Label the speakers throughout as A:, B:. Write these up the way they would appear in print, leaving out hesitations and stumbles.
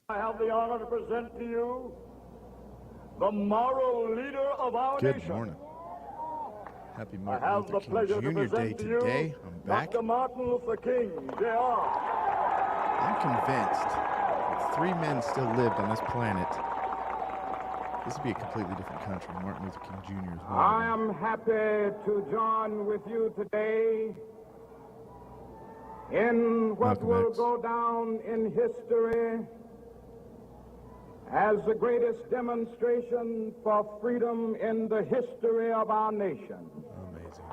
A: I have the honor to present to you the moral leader of our
B: Good
A: nation.
B: morning. Happy
A: I
B: Martin
A: have
B: Luther
A: the
B: King
A: pleasure to
B: Jr. Day
A: present to
B: today.
A: you
B: I'm back.
A: Dr. Martin Luther King, Jr.
B: I'm convinced if 3 men still lived on this planet, this would be a completely different country. Martin Luther King Jr. is one
C: I
B: of them.
C: am happy to join with you today in what
B: Malcolm
C: will
B: X.
C: go down in history as the greatest demonstration for freedom in the history of our nation.
B: Amazing.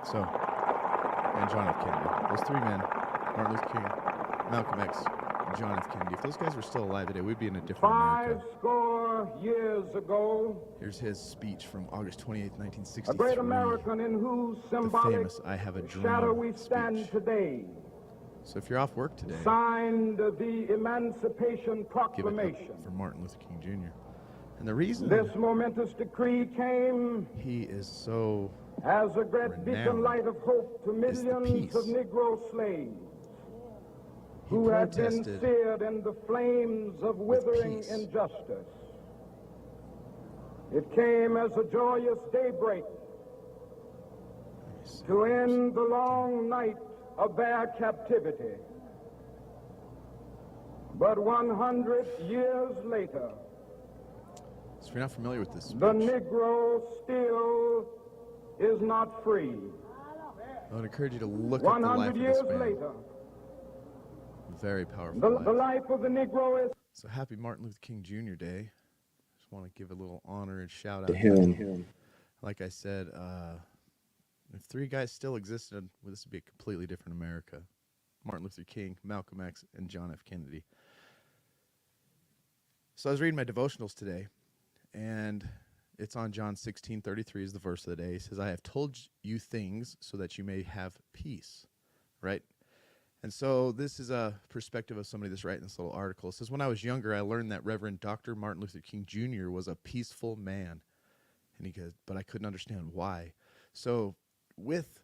B: So, and John F. Kennedy. Those 3 men, Martin Luther King, Malcolm X, and John F. Kennedy. If those guys were still alive today, we'd be in a different America.
C: 50 years ago,
B: Here's his speech from August 28,
C: a
B: 1963.
C: great American in whose
B: The
C: symbolic
B: famous I Have a
C: shadow we
B: Dream
C: stand
B: speech.
C: today
B: So if you're off work today,
C: signed the Emancipation
B: give it
C: Proclamation.
B: up for Martin Luther King Jr. And the reason
C: This momentous decree came
B: he is so
C: as a great beacon
B: renowned
C: light of hope to
B: is the
C: millions of
B: peace.
C: Negro slaves
B: He
C: who had been
B: protested
C: seared in the flames of withering
B: peace.
C: injustice. It came as a joyous daybreak to end the long night of their captivity. But 100 years later,
B: So if you're not familiar with this speech,
C: the Negro still is not free.
B: I would encourage you to look up the life
C: 100
B: of this
C: years
B: man.
C: later,
B: Very powerful
C: the
B: life.
C: life of the Negro is
B: So happy Martin Luther King Jr. Day. Just want to give a little honor and shout out
D: to
B: to
D: him.
B: him. Like I said, if 3 guys still existed, well, this would be a completely different America. Martin Luther King, Malcolm X, and John F. Kennedy. So I was reading my devotionals today, and it's on John 16:33 is the verse of the day. It says, I have told you things so that you may have peace, right? And so this is a perspective of somebody that's writing this little article. It says, when I was younger, I learned that Reverend Dr. Martin Luther King Jr. was a peaceful man. And he goes, but I couldn't understand why. So with,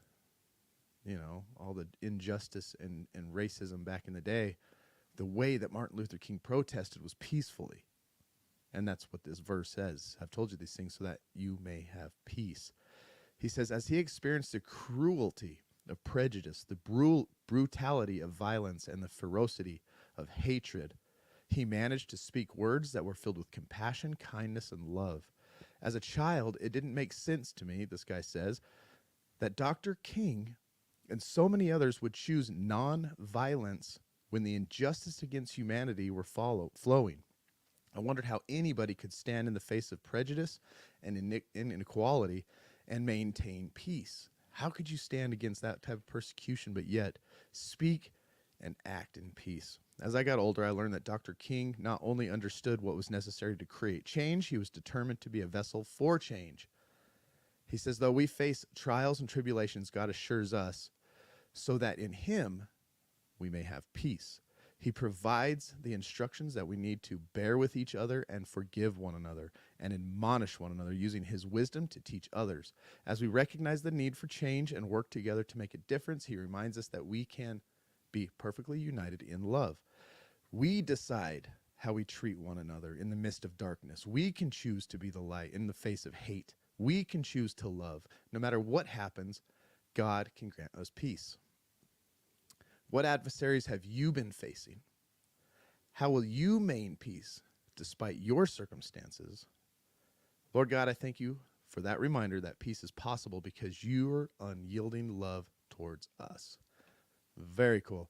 B: all the injustice and racism back in the day, the way that Martin Luther King protested was peacefully. And that's what this verse says. I've told you these things so that you may have peace. He says, as he experienced the cruelty of prejudice, the brutality of violence, and the ferocity of hatred, he managed to speak words that were filled with compassion, kindness, and love. As a child, it didn't make sense to me, this guy says, that Dr. King and so many others would choose non-violence when the injustice against humanity were flowing. I wondered how anybody could stand in the face of prejudice and inequality and maintain peace. How could you stand against that type of persecution but yet speak and act in peace? As I got older, I learned that Dr. King not only understood what was necessary to create change, he was determined to be a vessel for change. He says, though we face trials and tribulations, God assures us so that in him we may have peace. He provides the instructions that we need to bear with each other and forgive one another and admonish one another using his wisdom to teach others. As we recognize the need for change and work together to make a difference, he reminds us that we can be perfectly united in love. We decide how we treat one another in the midst of darkness. We can choose to be the light in the face of hate. We can choose to love. No matter what happens, God can grant us peace. What adversaries have you been facing? How will you maintain peace despite your circumstances? Lord God, I thank you for that reminder that peace is possible because your unyielding love towards us. Very cool.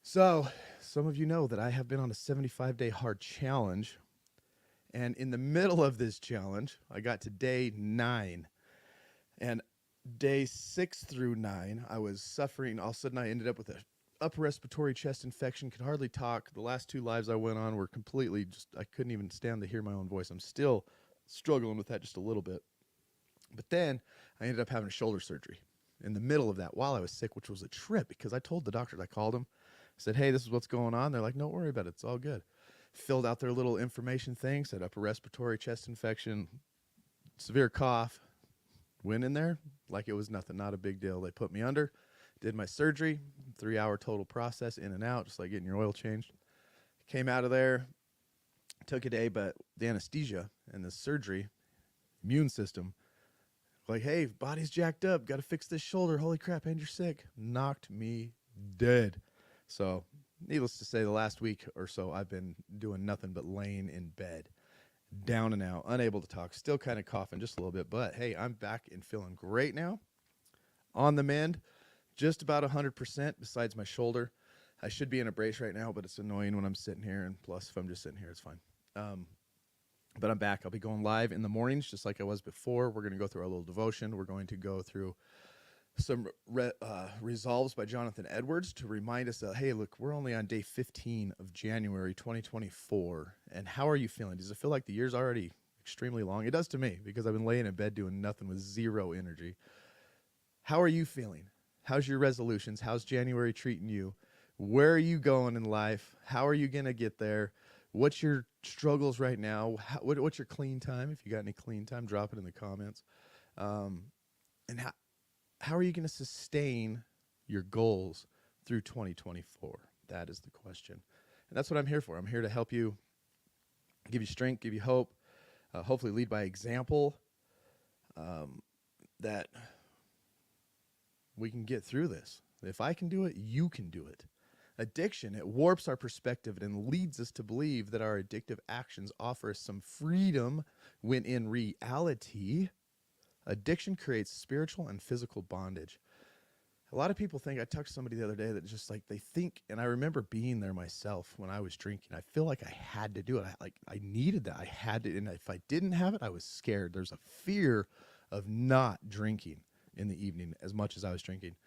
B: So, some of you know that I have been on a 75-day hard challenge. And in the middle of this challenge, I got to day 9. And day 6 through 9, I was suffering. All of a sudden, I ended up with a upper respiratory chest infection, could hardly talk. The last 2 lives I went on were completely I couldn't even stand to hear my own voice. I'm still struggling with that just a little bit. But then I ended up having shoulder surgery in the middle of that while I was sick, which was a trip because I told the doctors, I called them, said, hey, this is what's going on. They're like, don't worry about it. It's all good. Filled out their little information thing, said upper respiratory chest infection, severe cough. Went in there like it was nothing, not a big deal. They put me under, did my surgery, 3-hour total process, in and out, just like getting your oil changed. Came out of there, took a day, but the anesthesia and the surgery, immune system, like, hey, body's jacked up, got to fix this shoulder. Holy crap, and you're sick. Knocked me dead. So, needless to say, the last week or so, I've been doing nothing but laying in bed, down and out, unable to talk, still kind of coughing just a little bit. But hey, I'm back and feeling great now. On the mend, just about 100% besides my shoulder. I should be in a brace right now, but it's annoying when I'm sitting here. And plus, if I'm just sitting here, it's fine. But I'm back. I'll be going live in the mornings, just like I was before. We're going to go through our little devotion. We're going to go through some resolves by Jonathan Edwards to remind us that, hey, look, we're only on day 15 of January 2024. And how are you feeling? Does it feel like the year's already extremely long? It does to me, because I've been laying in bed doing nothing with zero energy. How are you feeling? How's your resolutions? How's January treating you? Where are you going in life? How are you going to get there? What's your struggles right now? What's your clean time? If you got any clean time, drop it in the comments. And how are you going to sustain your goals through 2024? That is the question. And that's what I'm here for. I'm here to help you, give you strength, give you hope, hopefully lead by example, that we can get through this. If I can do it, you can do it. Addiction, it warps our perspective and leads us to believe that our addictive actions offer us some freedom, when in reality, addiction creates spiritual and physical bondage. A lot of people think, I talked to somebody the other day that just like, they think, and I remember being there myself when I was drinking. I feel like I had to do it. I needed that. I had to, and if I didn't have it, I was scared. There's a fear of not drinking in the evening as much as I was drinking.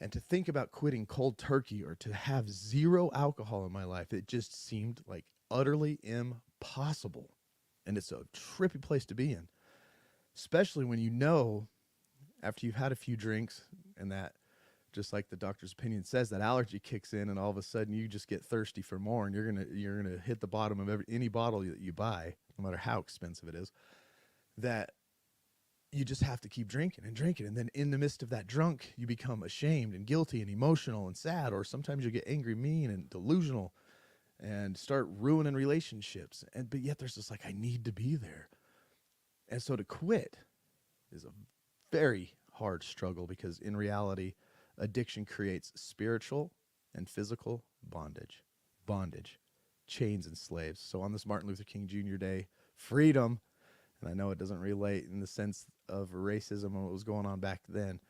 B: And to think about quitting cold turkey or to have zero alcohol in my life, it just seemed like utterly impossible. And it's a trippy place to be in, especially when you know, after you've had a few drinks, and that, just like the doctor's opinion says, that allergy kicks in, and all of a sudden you just get thirsty for more, and you're gonna hit the bottom of any bottle that you buy, no matter how expensive it is, that you just have to keep drinking and drinking. And then in the midst of that drunk, you become ashamed and guilty and emotional and sad, or sometimes you get angry, mean, and delusional and start ruining relationships. But yet there's this like, I need to be there. And so to quit is a very hard struggle, because in reality, addiction creates spiritual and physical bondage, chains and slaves. So on this Martin Luther King Jr. Day, freedom. And I know it doesn't relate in the sense of racism and what was going on back then,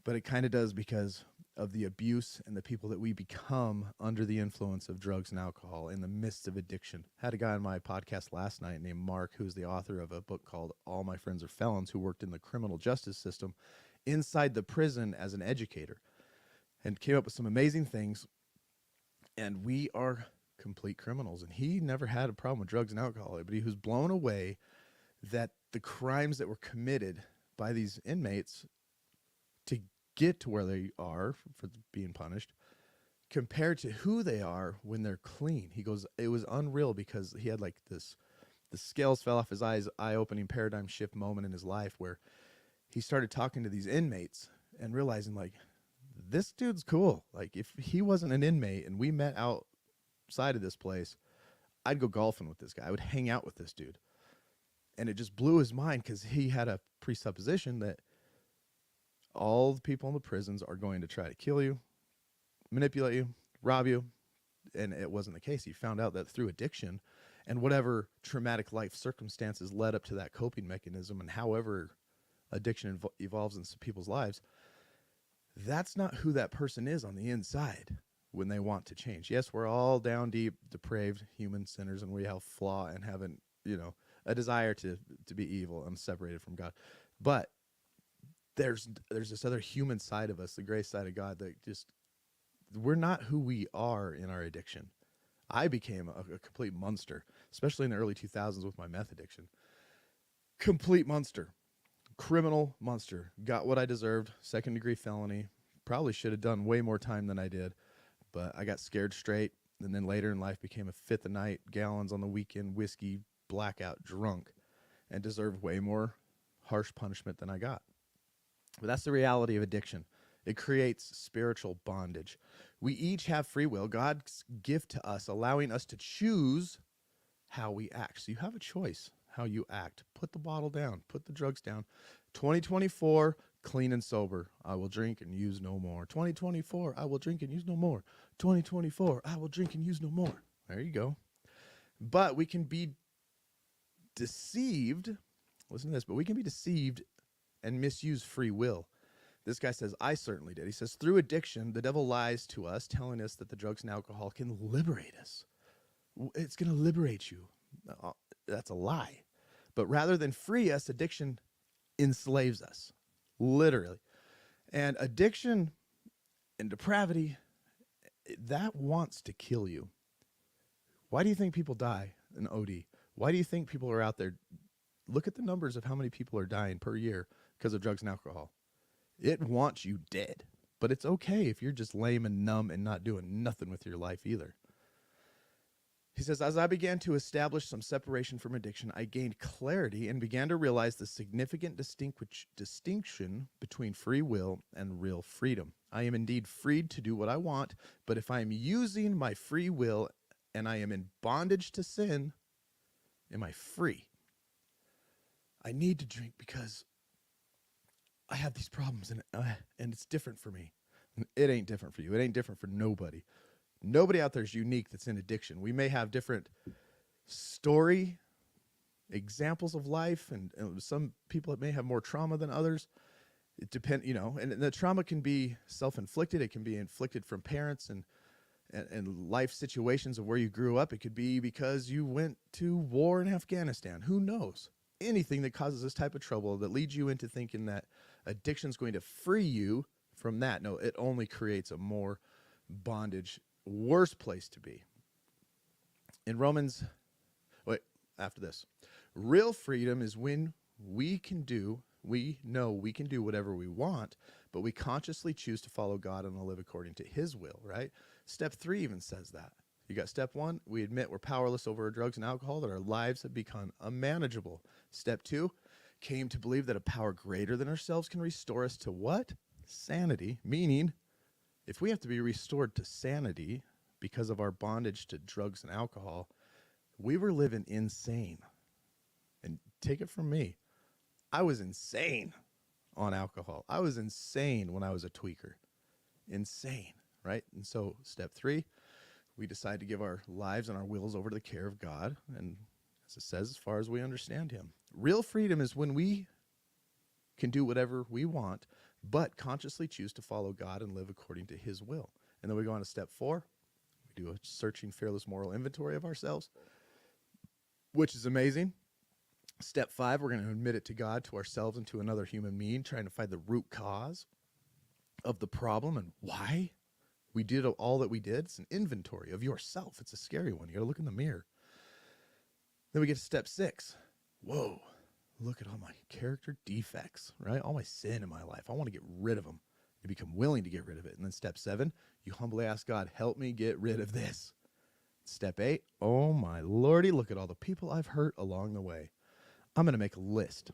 B: but it kind of does, because of the abuse and the people that we become under the influence of drugs and alcohol in the midst of addiction. I had a guy on my podcast last night named Mark, who's the author of a book called All My Friends Are Felons, who worked in the criminal justice system inside the prison as an educator and came up with some amazing things. And we are complete criminals, and he never had a problem with drugs and alcohol, but he was blown away that the crimes that were committed by these inmates to get to where they are for being punished compared to who they are when they're clean. He goes, it was unreal, because he had like this, the scales fell off his eyes, eye-opening paradigm shift moment in his life, where he started talking to these inmates and realizing, like, this dude's cool. Like, if he wasn't an inmate and we met outside of this place, I'd go golfing with this guy. I would hang out with this dude. And it just blew his mind, because he had a presupposition that all the people in the prisons are going to try to kill you, manipulate you, rob you. And it wasn't the case. He found out that through addiction and whatever traumatic life circumstances led up to that coping mechanism, and however addiction evolves in people's lives, that's not who that person is on the inside when they want to change. Yes, we're all down deep, depraved human sinners, and we have flaw and have a desire to be evil and separated from God. But there's this other human side of us, the grace side of God, that just, we're not who we are in our addiction. I became a complete monster, especially in the early 2000s with my meth addiction. Complete monster. Criminal monster. Got what I deserved. 2nd-degree felony. Probably should have done way more time than I did, but I got scared straight. And then later in life became a fifth a night, gallons on the weekend, whiskey, blackout, drunk, and deserved way more harsh punishment than I got. But that's the reality of addiction. It creates spiritual bondage. We each have free will, God's gift to us, allowing us to choose how we act. So you have a choice how you act. Put the bottle down. Put the drugs down. 2024, clean and sober. I will drink and use no more. 2024, I will drink and use no more. 2024, I will drink and use no more. There you go. But we can be deceived. Listen to this. But we can be deceived and misuse free will. This guy says, I certainly did. He says, through addiction, the devil lies to us, telling us that the drugs and alcohol can liberate us. It's going to liberate you. That's a lie. But rather than free us, addiction enslaves us, literally. And addiction and depravity, that wants to kill you. Why do you think people die in OD? Why do you think people are out there? Look at the numbers of how many people are dying per year because of drugs and alcohol. It wants you dead. But it's okay if you're just lame and numb and not doing nothing with your life either. He says, as I began to establish some separation from addiction, I gained clarity and began to realize the significant distinction between free will and real freedom. I am indeed freed to do what I want, but if I am using my free will and I am in bondage to sin, am I free? I need to drink because I have these problems and it's different for me. It ain't different for you. It ain't different for nobody. Nobody out there is unique that's in addiction. We may have different story examples of life, and some people that may have more trauma than others. It depends, and the trauma can be self-inflicted. It can be inflicted from parents and life situations of where you grew up. It could be because you went to war in Afghanistan. Who knows? Anything that causes this type of trouble that leads you into thinking that addiction is going to free you from that. No, it only creates a more bondage, worse place to be. In Romans, after this, real freedom is when we know we can do whatever we want, but we consciously choose to follow God and to live according to his will, right? Step 3 even says that. You got step 1, we admit we're powerless over our drugs and alcohol, that our lives have become unmanageable. Step 2, came to believe that a power greater than ourselves can restore us to what? Sanity, meaning if we have to be restored to sanity because of our bondage to drugs and alcohol, we were living insane. And take it from me, I was insane on alcohol. I was insane when I was a tweaker. Insane, right? And so step 3, we decide to give our lives and our wills over to the care of God, and as it says, as far as we understand him. Real freedom is when we can do whatever we want, but consciously choose to follow God and live according to his will. And then we go on to step 4. We do a searching, fearless moral inventory of ourselves, which is amazing. Step 5, we're going to admit it to God, to ourselves, and to another human being, trying to find the root cause of the problem and why we did all that we did. It's an inventory of yourself. It's a scary one. You got to look in the mirror. Then we get to step 6. Whoa, look at all my character defects, right? All my sin in my life. I want to get rid of them. You become willing to get rid of it. And then step 7, you humbly ask God, help me get rid of this. Step 8, oh my Lordy, look at all the people I've hurt along the way. I'm going to make a list.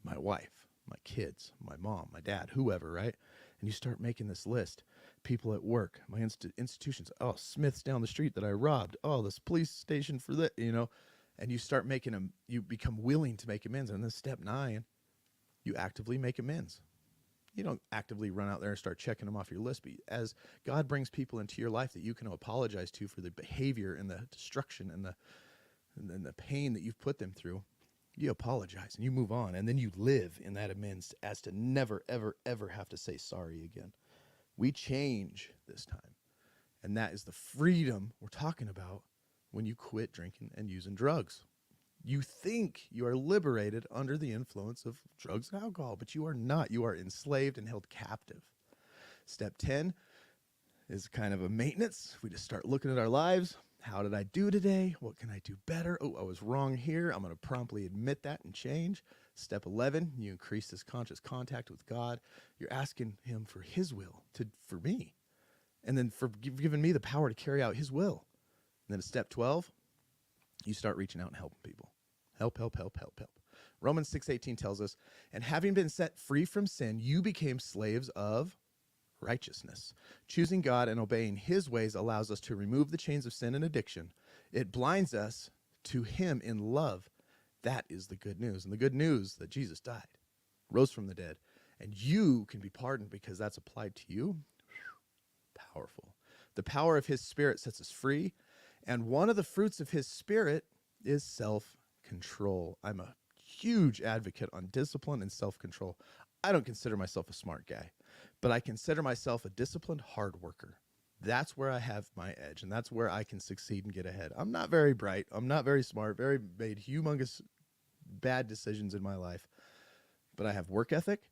B: My wife, my kids, my mom, my dad, whoever, right? And you start making this list. People at work, my institutions. Oh, Smith's down the street that I robbed. Oh, this police station for that, And you start making them, you become willing to make amends. And then step 9, you actively make amends. You don't actively run out there and start checking them off your list. But as God brings people into your life that you can apologize to for the behavior and the destruction and the pain that you've put them through, you apologize and you move on. And then you live in that amends as to never, ever, ever have to say sorry again. We change this time. And that is the freedom we're talking about when you quit drinking and using drugs. You think you are liberated under the influence of drugs and alcohol, but you are not. You are enslaved and held captive. Step 10 is kind of a maintenance. We just start looking at our lives. How did I do today? What can I do better? Oh, I was wrong here. I'm going to promptly admit that and change. Step 11, you increase this conscious contact with God. You're asking him for his will for me, and then for giving me the power to carry out his will. And then at step 12, you start reaching out and helping people. Help, help, help, help, help. Romans 6:18 tells us, and having been set free from sin, you became slaves of righteousness. Choosing God and obeying his ways allows us to remove the chains of sin and addiction. It blinds us to him in love. That is the good news. And the good news that Jesus died, rose from the dead, and you can be pardoned because that's applied to you. Powerful. The power of his Spirit sets us free. And one of the fruits of his Spirit is self-control. I'm a huge advocate on discipline and self-control. I don't consider myself a smart guy, but I consider myself a disciplined hard worker. That's where I have my edge, and that's where I can succeed and get ahead. I'm not very bright. I'm not very smart, made humongous bad decisions in my life, but I have work ethic,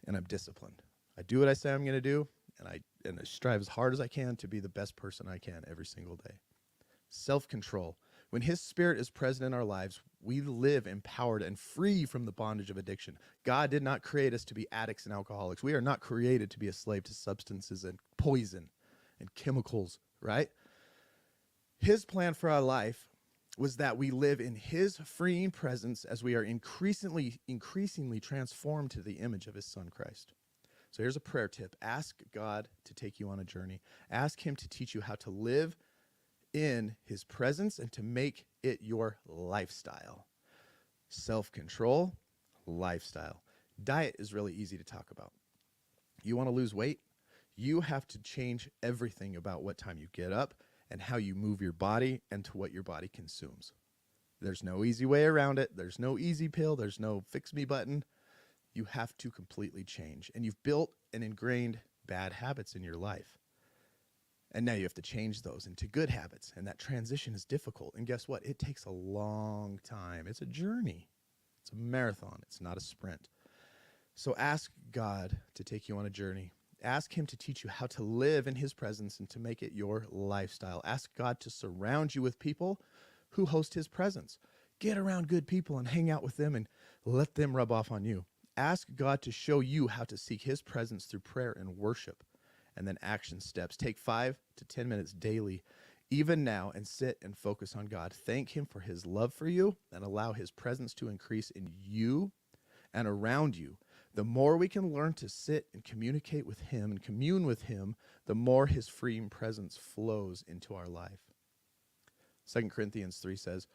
B: and I'm disciplined. I do what I say I'm going to do, and I strive as hard as I can to be the best person I can every single day. Self-control. When his Spirit is present in our lives, we live empowered and free from the bondage of addiction. God did not create us to be addicts and alcoholics. We are not created to be a slave to substances and poison and chemicals, right? His plan for our life was that we live in his freeing presence as we are increasingly transformed to the image of his Son, Christ. So here's a prayer tip. Ask God to take you on a journey. Ask him to teach you how to live in his presence and to make it your lifestyle. Self-control, lifestyle. Diet is really easy to talk about. You want to lose weight? You have to change everything about what time you get up and how you move your body and to what your body consumes. There's no easy way around it. There's no easy pill. There's no fix me button. You have to completely change. And you've built and ingrained bad habits in your life. And now you have to change those into good habits. And that transition is difficult. And guess what? It takes a long time. It's a journey. It's a marathon. It's not a sprint. So ask God to take you on a journey. Ask him to teach you how to live in his presence and to make it your lifestyle. Ask God to surround you with people who host his presence. Get around good people and hang out with them and let them rub off on you. Ask God to show you how to seek his presence through prayer and worship. And then action steps. Take 5 to 10 minutes daily, even now, and sit and focus on God. Thank him for his love for you and allow his presence to increase in you and around you. The more we can learn to sit and communicate with him and commune with him, the more his freeing presence flows into our life. 2 Corinthians 3 says,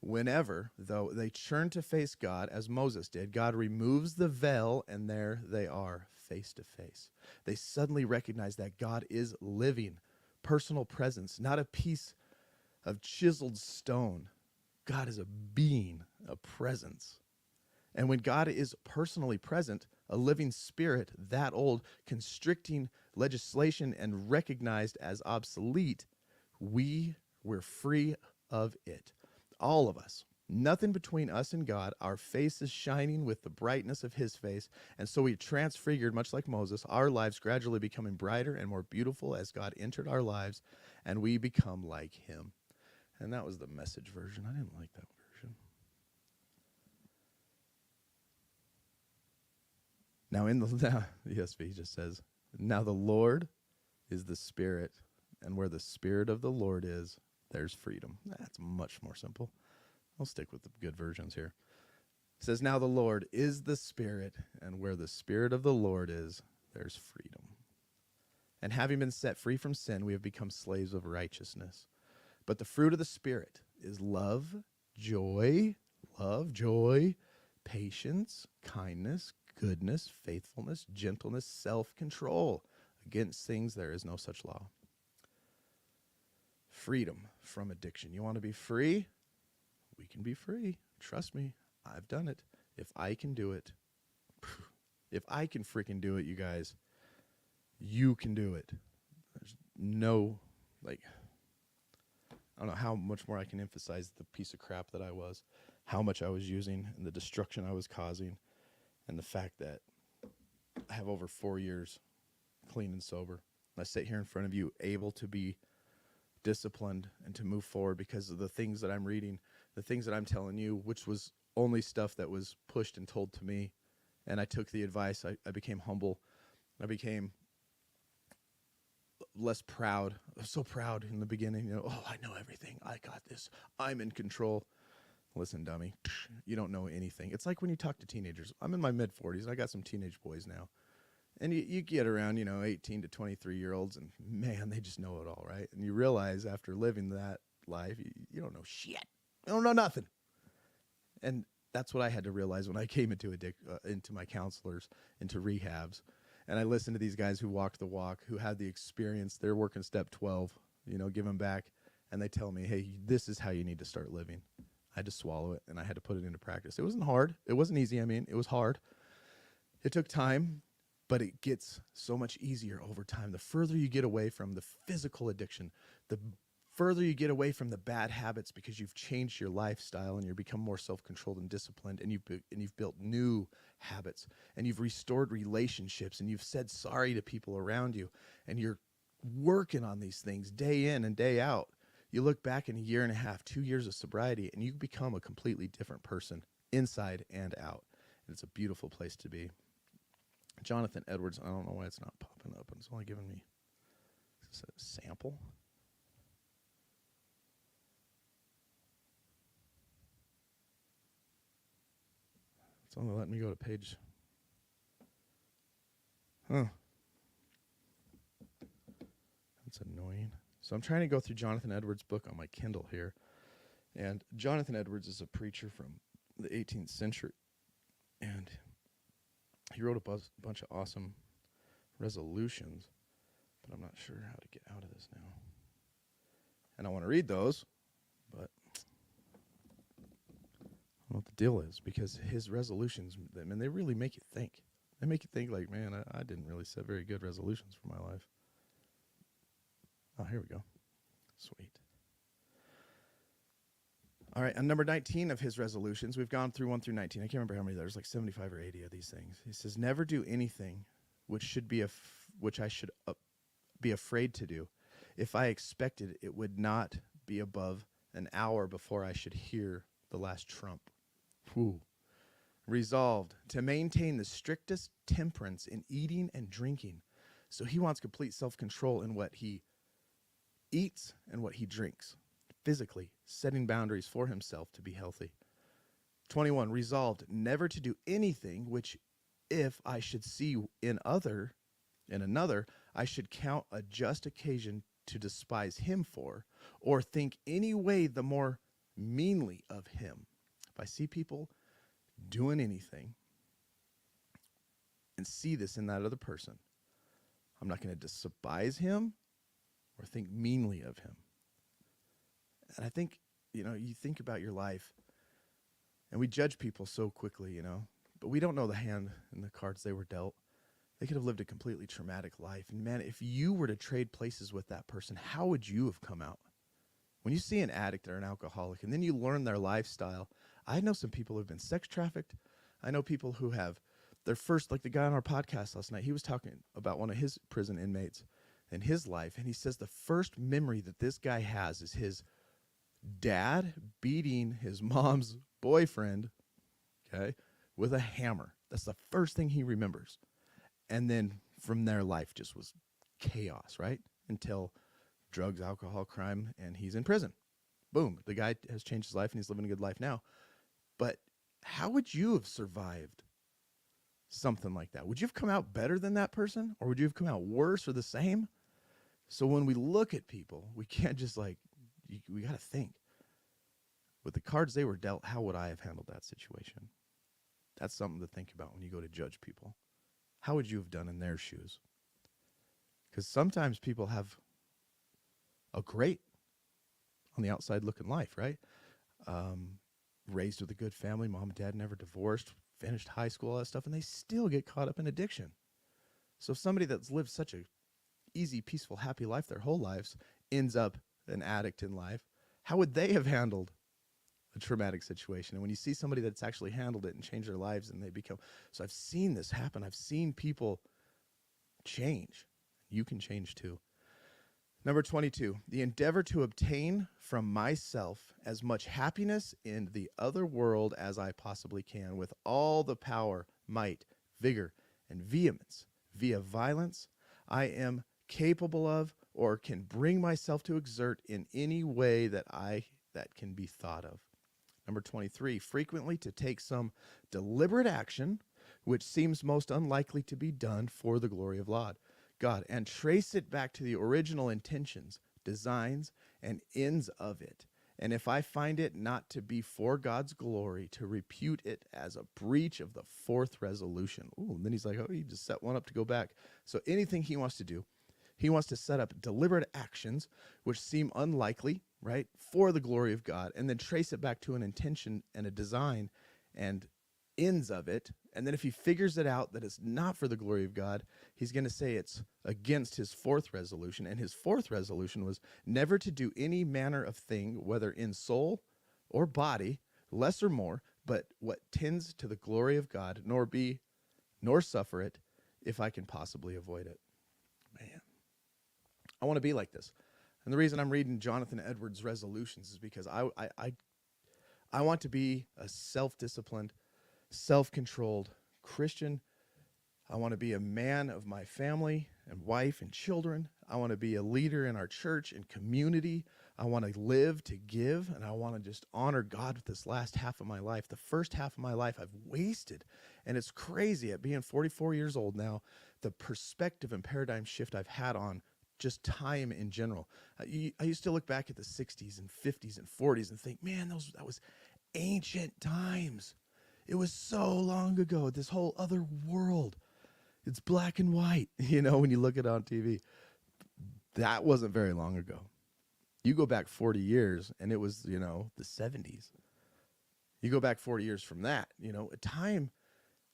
B: whenever, though, they turn to face God, as Moses did, God removes the veil, and there they are, face to face. They suddenly recognize that God is living, personal presence, not a piece of chiseled stone. God is a being, a presence. And when God is personally present, a living spirit that old, constricting legislation and recognized as obsolete, we're free of it. All of us. Nothing between us and God. Our face is shining with the brightness of his face. And so we transfigured, much like Moses, our lives gradually becoming brighter and more beautiful as God entered our lives, and we become like him. And that was the Message version. I didn't like that version. Now in the ESV just says, now the Lord is the Spirit, and where the Spirit of the Lord is, there's freedom. That's much more simple. I'll stick with the good versions here. It says, now the Lord is the Spirit, and where the Spirit of the Lord is, there's freedom. And having been set free from sin, we have become slaves of righteousness. But the fruit of the Spirit is love, joy, patience, kindness, goodness, faithfulness, gentleness, self-control. Against things there is no such law. Freedom from addiction. You want to be free? We can be free. Trust me, I've done it. If I can do it, if I can freaking do it, you guys, you can do it. There's no, I don't know how much more I can emphasize the piece of crap that I was, how much I was using, and the destruction I was causing, and the fact that I have over 4 years clean and sober. I sit here in front of you able to be disciplined and to move forward because of the things that I'm reading, the things that I'm telling you, which was only stuff that was pushed and told to me. And I took the advice. I became humble. I became less proud. I was so proud in the beginning. Oh, I know everything. I got this. I'm in control. Listen, dummy, you don't know anything. It's like when you talk to teenagers. I'm in my mid-40s. I got some teenage boys now. And you get around, 18 to 23-year-olds, and man, they just know it all, right? And you realize after living that life, you don't know shit. I don't know nothing. And that's what I had to realize when I came into my counselors, into rehabs. And I listened to these guys who walked the walk, who had the experience. They're working step 12, give them back. And they tell me, hey, this is how you need to start living. I had to swallow it, and I had to put it into practice. It wasn't hard. It wasn't easy. It was hard. It took time, but it gets so much easier over time. The further you get away from the physical addiction, the further you get away from the bad habits, because you've changed your lifestyle and you've become more self-controlled and disciplined, and you've built new habits, and you've restored relationships, and you've said sorry to people around you, and you're working on these things day in and day out. You look back in a year and a half, 2 years of sobriety, and you become a completely different person inside and out. And it's a beautiful place to be. Jonathan Edwards, I don't know why it's not popping up. It's only giving me a sample. It's only letting me go to page. Huh. That's annoying. So I'm trying to go through Jonathan Edwards' book on my Kindle here. And Jonathan Edwards is a preacher from the 18th century. And he wrote a bunch of awesome resolutions, but I'm not sure how to get out of this now. And I want to read those, but I don't know what the deal is, because his resolutions, they really make you think. They make you think like, man, I didn't really set very good resolutions for my life. Oh, here we go. Sweet. All right, on number 19 of his resolutions, we've gone through 1 through 19. I can't remember how many. There's like 75 or 80 of these things. He says, never do anything which I should be afraid to do. If I expected, it would not be above an hour before I should hear the last trump. Whew. Resolved to maintain the strictest temperance in eating and drinking. So he wants complete self-control in what he eats and what he drinks, physically, setting boundaries for himself to be healthy. 21, resolved never to do anything which, if I should see in another, I should count a just occasion to despise him for, or think any way the more meanly of him. If I see people doing anything and see this in that other person, I'm not going to despise him or think meanly of him. And I think, you think about your life, and we judge people so quickly, but we don't know the hand and the cards they were dealt. They could have lived a completely traumatic life. And man, if you were to trade places with that person, how would you have come out? When you see an addict or an alcoholic, and then you learn their lifestyle, I know some people who have been sex trafficked. I know people who have their first, like the guy on our podcast last night, he was talking about one of his prison inmates and his life, and he says the first memory that this guy has is his dad beating his mom's boyfriend, okay, with a hammer. That's the first thing he remembers. And then from there, life just was chaos, right? Until drugs, alcohol, crime, and he's in prison. Boom. The guy has changed his life, and he's living a good life now. But how would you have survived something like that? Would you have come out better than that person? Or would you have come out worse or the same? So when we look at people, we can't just we got to think. With the cards they were dealt, how would I have handled that situation? That's something to think about when you go to judge people. How would you have done in their shoes? Because sometimes people have a great on the outside looking life, right? Raised with a good family, mom and dad never divorced, finished high school, all that stuff, and they still get caught up in addiction. So if somebody that's lived such a easy, peaceful, happy life their whole lives ends up an addict in life, how would they have handled a traumatic situation? And when you see somebody that's actually handled it and changed their lives, and they become, so I've seen this happen. I've seen people change. You can change too. Number 22, the endeavor to obtain from myself as much happiness in the other world as I possibly can, with all the power, might, vigor, and vehemence via violence I am capable of or can bring myself to exert in any way that can be thought of. Number 23, frequently to take some deliberate action which seems most unlikely to be done for the glory of God, and trace it back to the original intentions, designs, and ends of it, And if I find it not to be for God's glory, to repute it as a breach of the fourth resolution. Ooh, and then he's like, oh, he just set one up to go back. So anything he wants to do, he wants to set up deliberate actions which seem unlikely, right, for the glory of God, and then trace it back to an intention and a design and ends of it. And then if he figures it out that it's not for the glory of God, he's going to say it's against his fourth resolution. And his fourth resolution was never to do any manner of thing, whether in soul or body, less or more, but what tends to the glory of God, nor suffer it, if I can possibly avoid it. Man, I want to be like this. And the reason I'm reading Jonathan Edwards' resolutions is because I want to be a self-disciplined, self-controlled Christian. I want to be a man of my family and wife and children. I want to be a leader in our church and community. I want to live to give, and I want to just honor God with this last half of my life. The first half of my life I've wasted, and it's crazy at being 44 years old now, the perspective and paradigm shift I've had on just time in general. I used to look back at the 60s and 50s and 40s and think, man, that was ancient times. It was so long ago, this whole other world. It's black and white, when you look at it on TV. That wasn't very long ago. You go back 40 years, and it was, the 70s. You go back 40 years from that, time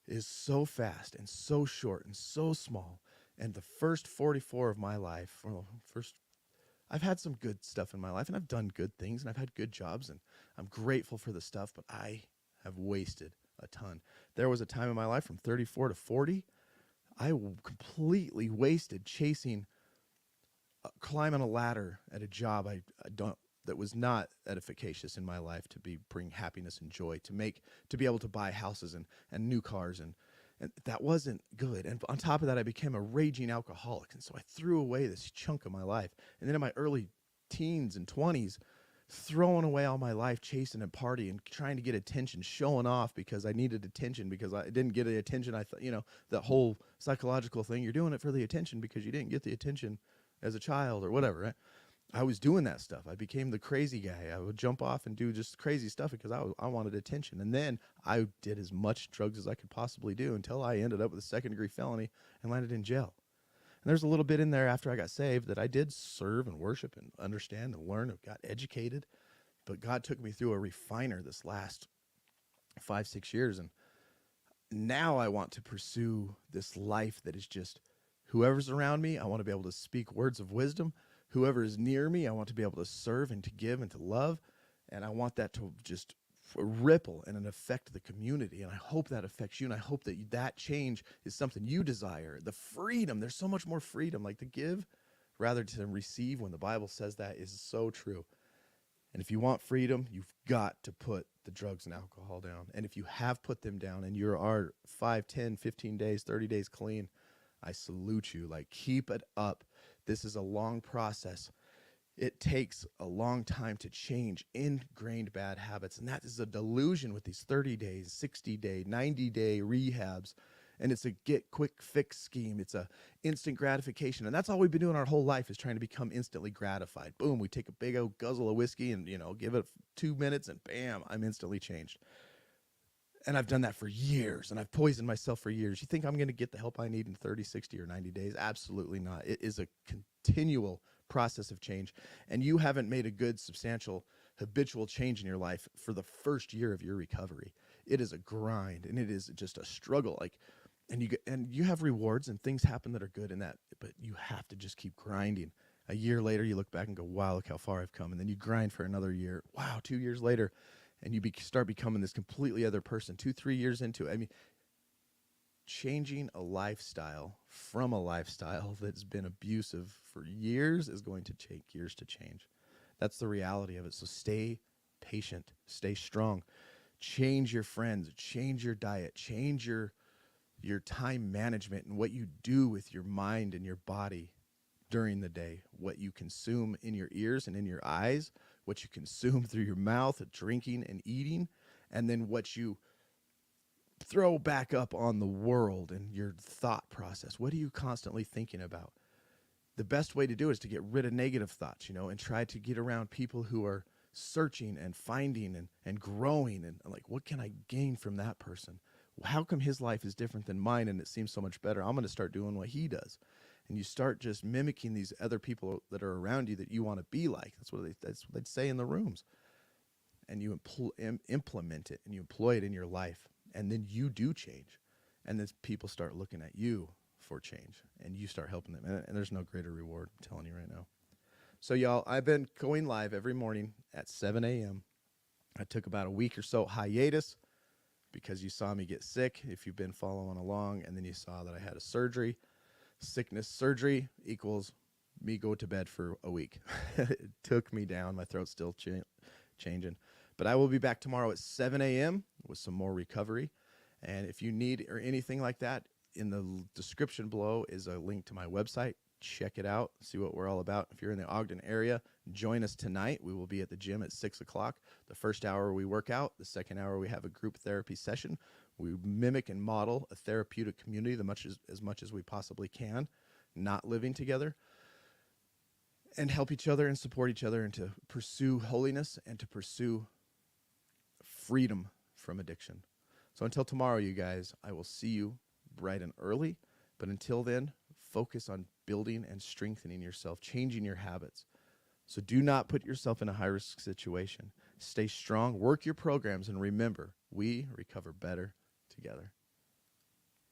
B: is so fast and so short and so small. And the first 44 of my life, I've had some good stuff in my life, and I've done good things, and I've had good jobs, and I'm grateful for the stuff, but I have wasted a ton. There was a time in my life from 34 to 40, I completely wasted chasing, climbing a ladder at a job that was not edificacious in my life to bring happiness and joy, to be able to buy houses and new cars, and that wasn't good. And on top of that, I became a raging alcoholic, and so I threw away this chunk of my life. And then in my early teens and 20s, throwing away all my life chasing and partying, trying to get attention, showing off because I needed attention because I didn't get the attention. I thought, that whole psychological thing, you're doing it for the attention because you didn't get the attention as a child or whatever, right? I was doing that stuff. I became the crazy guy. I would jump off and do just crazy stuff because I wanted attention. And then I did as much drugs as I could possibly do until I ended up with a second-degree felony and landed in jail. And there's a little bit in there after I got saved that I did serve and worship and understand and learn and got educated. But God took me through a refiner this last 5-6 years. And now I want to pursue this life that is just whoever's around me, I want to be able to speak words of wisdom. Whoever is near me, I want to be able to serve and to give and to love. And I want that to just ripple and affect the community. And I hope that affects you. And I hope that change is something you desire. The freedom, there's so much more freedom, like to give rather than receive, when the Bible says that, is so true. And if you want freedom, you've got to put the drugs and alcohol down. And if you have put them down and you are 5, 10, 15 days, 30 days clean, I salute you. Like, keep it up. This is a long process. It takes a long time to change ingrained bad habits. And that is a delusion with these 30 days, 60-day, 90-day rehabs. And it's a get quick fix scheme. It's a instant gratification. And that's all we've been doing our whole life, is trying to become instantly gratified. Boom, we take a big old guzzle of whiskey and, give it 2 minutes and bam, I'm instantly changed. And I've done that for years, and I've poisoned myself for years. You think I'm going to get the help I need in 30, 60, or 90 days? Absolutely not. It is a continual process of change, and you haven't made a good, substantial, habitual change in your life for the first year of your recovery. It is a grind, and it is just a struggle. And you have rewards, and things happen that are good in that, but you have to just keep grinding. A year later, you look back and go, wow, look how far I've come. And then you grind for another year. Wow, 2 years later, and you start becoming this completely other person. 2-3 years into it. Changing a lifestyle from a lifestyle that's been abusive for years is going to take years to change. That's the reality of it. So stay patient, stay strong, change your friends, change your diet, change your time management and what you do with your mind and your body during the day, what you consume in your ears and in your eyes, what you consume through your mouth, drinking and eating, and then what you throw back up on the world and your thought process. What are you constantly thinking about? The best way to do it is to get rid of negative thoughts, and try to get around people who are searching and finding and growing and like, what can I gain from that person? How come his life is different than mine and it seems so much better? I'm going to start doing what he does. And you start just mimicking these other people that are around you that you want to be like. That's what they'd say in the rooms. And you implement it and you employ it in your life. And then you do change. And then people start looking at you for change. And you start helping them. And there's no greater reward, I'm telling you right now. So, y'all, I've been going live every morning at 7 a.m. I took about a week or so hiatus because you saw me get sick, if you've been following along, and then you saw that I had a surgery. Sickness surgery equals me go to bed for a week. It took me down. My throat's still changing. But I will be back tomorrow at 7 a.m. with some more recovery. And if you need or anything like that, in the description below is a link to my website. Check it out, see what we're all about. If you're in the Ogden area, join us tonight. We will be at the gym at 6 o'clock. The first hour we work out. The second hour we have a group therapy session. We mimic and model a therapeutic community as much as we possibly can, not living together, and help each other and support each other and to pursue holiness and to pursue freedom from addiction. So until tomorrow, you guys, I will see you bright and early. But until then, focus on building and strengthening yourself, changing your habits. So do not put yourself in a high-risk situation. Stay strong, work your programs, and remember, we recover better together.